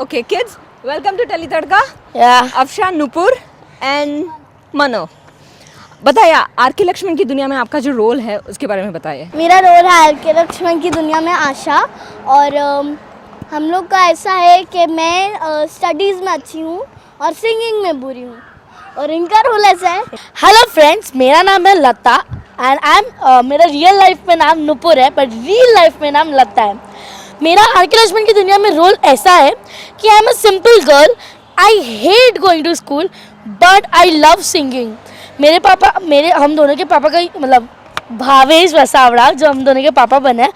Okay, kids, welcome to Tele Tadka. Yeah. Afsha, Nupur and मनो. बताइए are के लक्ष्मण की दुनिया में आपका जो रोल है उसके बारे में बताइए. मेरा रोल है आर के लक्ष्मण की दुनिया में आशा. और हम लोग का ऐसा है कि मैं स्टडीज़ में अच्छी हूँ और सिंगिंग में बुरी हूँ. और इनका रोल ऐसा है. हेलो फ्रेंड्स, मेरा नाम है लता एंड आई एम मेरा रियल लाइफ में नाम नुपुर है बट रियल लाइफ में नाम लता है. मेरा आर के लक्ष्मण की दुनिया में रोल ऐसा है कि I am a simple girl. I hate going to school but I love singing. हम दोनों के पापा का मतलब भावेश वसावड़ा जो हम दोनों के पापा बने,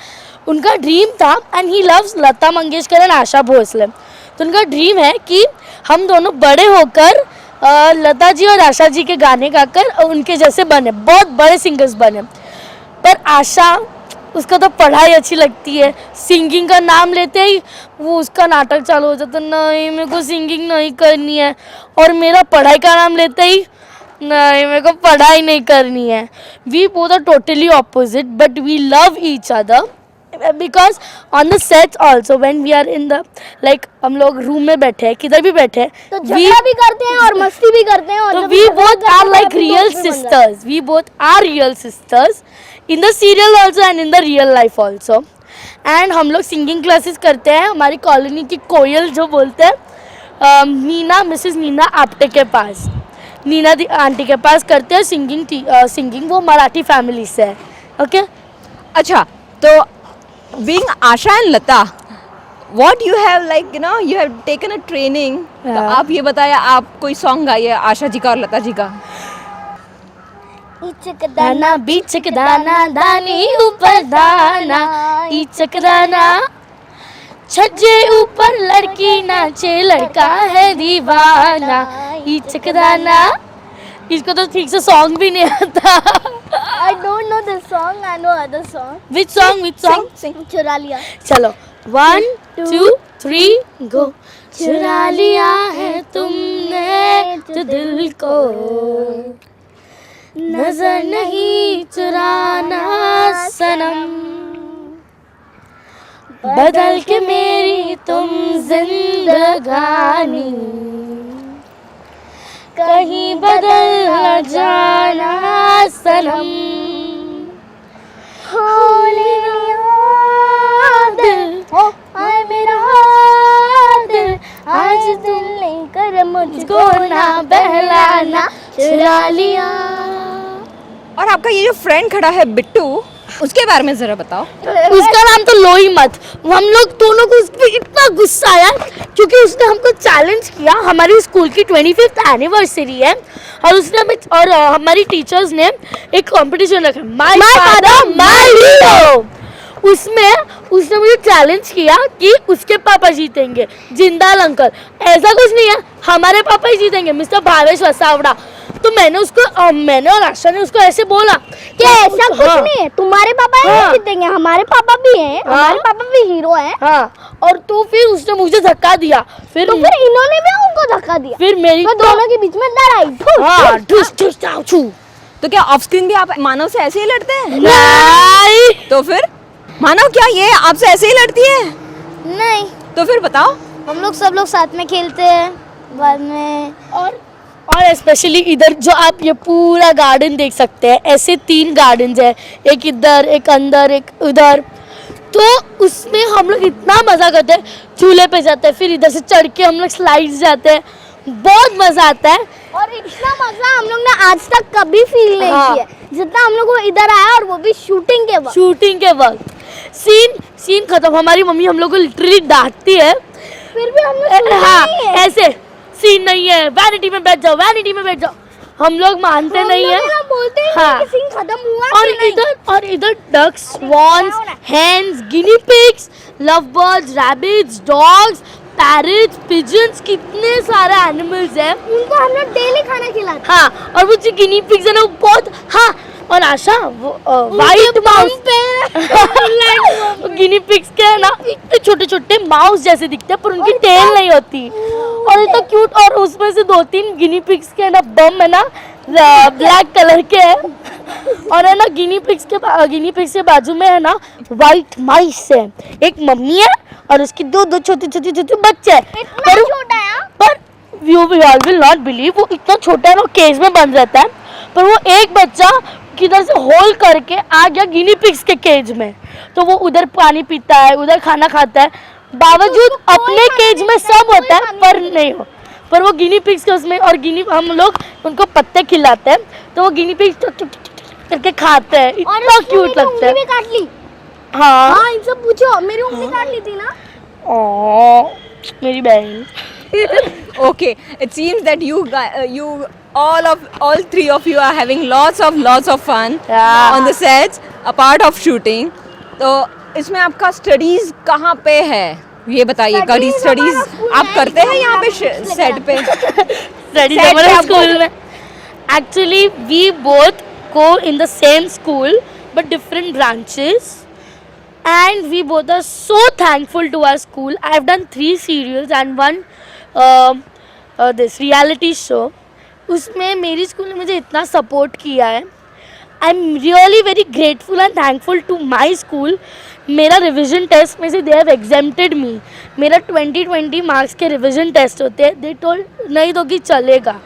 उनका ड्रीम था and he loves Lata Mangeshkar and Asha Bhosle. तो उनका ड्रीम है कि हम दोनों बड़े होकर लता जी और आशा जी के गाने गाकर उनके जैसे बने, बहुत बड़े सिंगर्स बने. पर आशा, उसका तो पढ़ाई अच्छी लगती है, सिंगिंग का नाम लेते ही वो उसका नाटक चालू हो जाता है, नहीं मेरे को सिंगिंग नहीं करनी है. और मेरा पढ़ाई का नाम लेते ही नहीं मेरे को पढ़ाई नहीं करनी है. We both are totally opposite but we love each other because on the sets also when we are in the like हम लोग रूम में बैठे हैं, किधर भी बैठे हैं, तो झगड़ा भी करते हैं और मस्ती भी करते हैं. और तो we both are like real sisters. We both are real sisters in the serial also and in the real life also. And हम लोग सिंगिंग क्लासेस करते हैं हमारी कॉलोनी की कोयल जो बोलते हैं नीना, मिसेस नीना आप्टे के पास, नीना आंटी के पास करते हैं सिंगिंग. वो मराठी फैमिली से है. ओके अच्छा, तो being Asha and Lata, what you have like you have taken a training. तो आप ये बताइए, आप कोई सॉन्ग गाइए आशा जी का और लता जी का. इचक दाना बीचक दाना दानी ऊपर दाना इचक दाना छज्जे ऊपर लड़की नाचे लड़का है दीवाना इचक दाना. इसको तो ठीक से सॉन्ग भी नहीं आता. I don't know this song. I know other song. Which song? Sing. चुरा लिया. चलो 1 2 3 गो. चुरा लिया है तुमने तो दिल को, नजर नहीं चुराना सनम, बदल के मेरी तुम जिंदगानी, कहीं बदल न जाना सनम. होले दिल हो आए मेरा दिल, आज दिल नहीं कर मुझको ना बहलाना, चुरा लिया. और आपका ये जो फ्रेंड खड़ा है बिट्टू, उसके बारे में जरा बताओ. उसका नाम तो लो ही मत. हम लोग दोनों को उस पर इतना गुस्सा आया क्योंकि उसने हमको चैलेंज किया. हमारी स्कूल की 25th एनिवर्सरी है और उसने हमें और हमारी टीचर्स ने एक कंपटीशन रखा, माय फादर माय हीरो. उसमें उसने मुझे चैलेंज किया कि उसके पापा जीतेंगे, जिंदाल अंकल. ऐसा कुछ नहीं है, हमारे पापा ही जीतेंगे, मिस्टर भावेश वसावड़ा. तो मैंने और आशा ने उसको ऐसे बोला कि ऐसा कुछ नहीं है, तुम्हारे पापा ही जीतेंगे, हमारे पापा भी हैं, हमारे पापा भी हीरो हैं. हाँ. और तो फिर उसने मुझे धक्का दिया. फिर इन्होंने भी उनको धक्का दिया. फिर मेरी तो दोनों के बीच में लड़ाई. हाँ, ठुस ठुस चाऊ छू. तो क्या ऑफ स्क्रीन भी आप मानव से ऐसे ही लड़ते हैं? नहीं. तो फिर मानव क्या ये आपसे ऐसे ही लड़ती है? नहीं, तो फिर बताओ. हम लोग सब लोग साथ में खेलते हैं बाद में. और स्पेशली इधर जो आप ये पूरा गार्डन देख सकते हैं, ऐसे 3 गार्डन्स है, एक इधर, एक अंदर, एक उधर. तो उसमें हम लोग इतना मज़ा करते हैं, झूले पे जाते हैं, फिर इधर से चढ़ के हम लोग स्लाइड्स जाते हैं, बहुत मज़ा आता है. और इतना मजा हम लोग ने आज तक कभी फील नहीं किया जितना हम लोग को इधर आया, और वो भी शूटिंग के वक्त. सीन खत्म. हमारी मम्मी हम लोग को लिटरली डांटती है, फिर भी हम लोग ऐसे सीन नहीं है, वैनिटी में बैठ जाओ. हम लोग मानते नहीं है, बोलते हैं हाँ. कि सीन खत्म हुआ. और इधर ducks, swans, hens, guinea pigs, love birds, rabbits, dogs, parrots, pigeons, कितने सारे एनिमल्स हैं. उनको हम लोग डेली खाना खिलाते. हाँ. और वो जो गिनी पिग्स है ना, वो बहुत. हाँ. और आशा वो वाइट माउस गिनी पिग्स के है ना, इतने छोटे छोटे माउस जैसे दिखते हैं पर उनकी टेल नहीं होती. और इतना क्यूट. और उसमें से 2-3 गिनी पिग्स के है ना बम है ना ब्लैक कलर के है. और है ना गिनी पिग्स के बाजू में है ना वाइट माइस है, एक मम्मी है और उसकी दो छोटे बच्चे हैं। इतना छोटा है हाँ? पर यू विल नॉट बिलीव, वो इतना छोटा है ना, केज में बंद रहता है, पर वो एक बच्चा किधर से होल करके आ गया गिनी पिग्स के केज में, तो वो उधर पानी पीता है, उधर खाना खाता है, बावजूद अपने केज में सब होता है पर नहीं हो, पर वो गिनी पिग्स के उसमें, और हम लोग उनको पत्ते खिलाते हैं तो वो गिनी पिग्स करके खाते हैं, इतना क्यूट लगता है। भी काट ली। हाँ हाँ इनसे पूछो, मेरी उंगली काट ली थी ना। मेरी बहन। Okay, it seems that all three of you are having lots of fun Yeah. on the sets, a part of shooting. तो इसमें आपका स्टडीज कहाँ पे है ये बताइए। Studies स्टडीज हमारा school आप है, करते हैं एकदम यहाँ पे ग्राउंड सेट पे? स्टडीज Set हमारे पे आपको- स्कूल में actually we both go in the same school but different branches, and we both are so thankful to our school. I have done 3 serials and one this reality show. उसमें मेरी school ने मुझे इतना support किया है। I am really very grateful and thankful to my school. मेरा revision test में से दे हैव एग्जेम्प्टेड मी। मेरा 20 मार्क्स के रिविजन टेस्ट होते हैं, दे टोल्ड नहीं दोगी चलेगा,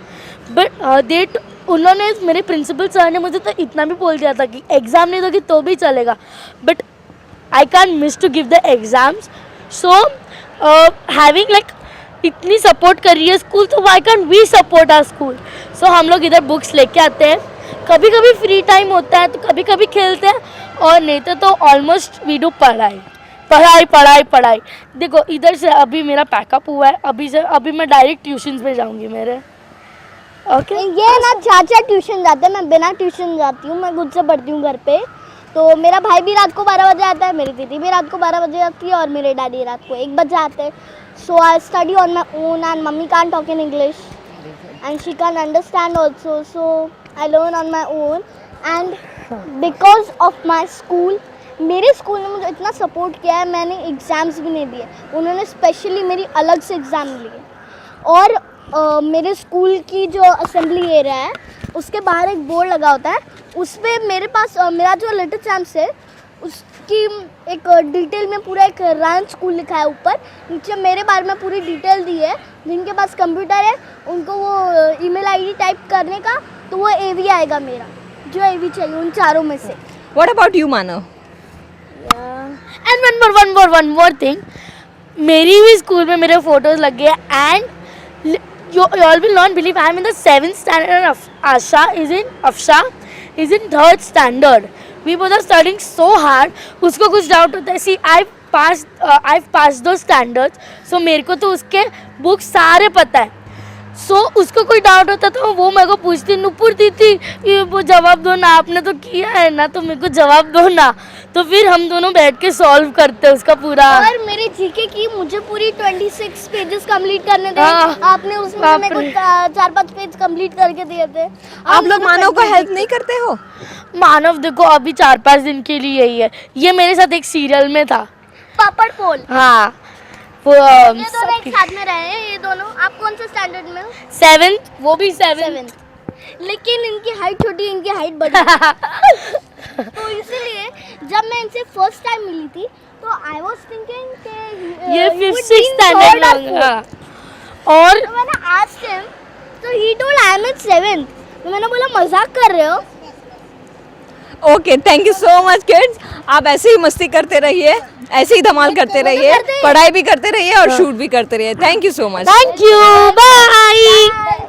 बट उन्होंने, मेरे प्रिंसिपल सर ने मुझे तो इतना भी बोल दिया था कि एग्ज़ाम नहीं दोगी तो भी चलेगा, but I can miss to give the exams. So having like इतनी सपोर्ट कर रही है स्कूल, तो why can we support our school. So हम लोग इधर बुक्स लेके आते हैं, कभी कभी फ्री टाइम होता है तो कभी कभी खेलते हैं, और नहीं तो ऑलमोस्ट वी डू पढ़ाई। देखो इधर से अभी मेरा पैकअप हुआ है, अभी मैं डायरेक्ट ट्यूशन्स पे जाऊंगी मेरे। ओके ये ना चाचा ट्यूशन जाते हैं, मैं बिना ट्यूशन जाती हूँ, मैं खुद से पढ़ती हूँ घर पे। तो मेरा भाई भी रात को 12 बजे आता है, मेरी दीदी भी रात को 12 बजे आती है, और मेरे डैडी रात को 1 बजे आते हैं। So I study on my own, and mummy can't talk in English and she can understand also, so I learn on my own. And because of my school, मेरे स्कूल ने मुझे इतना सपोर्ट किया है, मैंने एग्ज़ाम्स भी नहीं दिए, उन्होंने स्पेशली मेरी अलग से एग्ज़ाम लिए। और मेरे स्कूल की जो असेंबली एरिया है उसके बाहर एक बोर्ड लगा होता है, उस पर मेरे पास मेरा जो लिटिल चैम्प्स है उसकी एक डिटेल में पूरा एक रैन स्कूल लिखा है, ऊपर नीचे मेरे बारे में पूरी डिटेल दी है। जिनके पास कंप्यूटर है उनको वो ईमेल आईडी टाइप करने का, तो वो एवी आएगा मेरा, जो एवी चाहिए उन चारों में से। What about you, Manav? And one more thing, मेरी भी स्कूल में मेरे फोटोज लग गए, and you all will not believe I am in the 7th standard and Afsha is in 3rd standard. We both are studying so hard. उसको कुछ doubt होता है, see I've passed those standards, so मेरे को तो उसके books सारे पता है। सो उसको कोई डाउट होता तो वो मेरे को पूछती, नुपुर दीदी ये वो जवाब दो ना, आपने तो किया है ना, तो मेरे को जवाब दो ना। तो फिर हम दोनों बैठ के सॉल्व करते हैं उसका पूरा। और मेरे जीके की मुझे पूरी 26 पेजेस कंप्लीट करने थे, हाँ, आपने उसमें मेरे को 4-5 पेज कंप्लीट करके दिए थे। आप लोग मानव को हेल्प नहीं करते हो? मानव देखो अभी 4-5 दिन के लिए यही है, ये मेरे साथ एक सीरियल में था, पापड़ पोल। हाँ वो ये दोनों एक साथ में रहे हैं, ये दोनों। आप कौन से स्टैंडर्ड में हो? 7th, वो भी 7th। लेकिन इनकी हाइट छोटी, इनकी हाइट बड़ी। तो इसीलिए जब मैं इनसे फर्स्ट टाइम मिली थी तो आई वाज थिंकिंग कि ये 5th स्टैंडर्ड में होगा। और तो मैंने आस्क्ड हिम, तो he told I am in 7th। तो मैंने बोला मजाक कर रहे हो? Okay, thank you so much kids. आप ऐसे ही मस्ती करते रहिए, ऐसे ही धमाल करते रहिए, पढ़ाई भी करते रहिए और शूट भी करते रहिए। Thank you so much. Thank you, bye.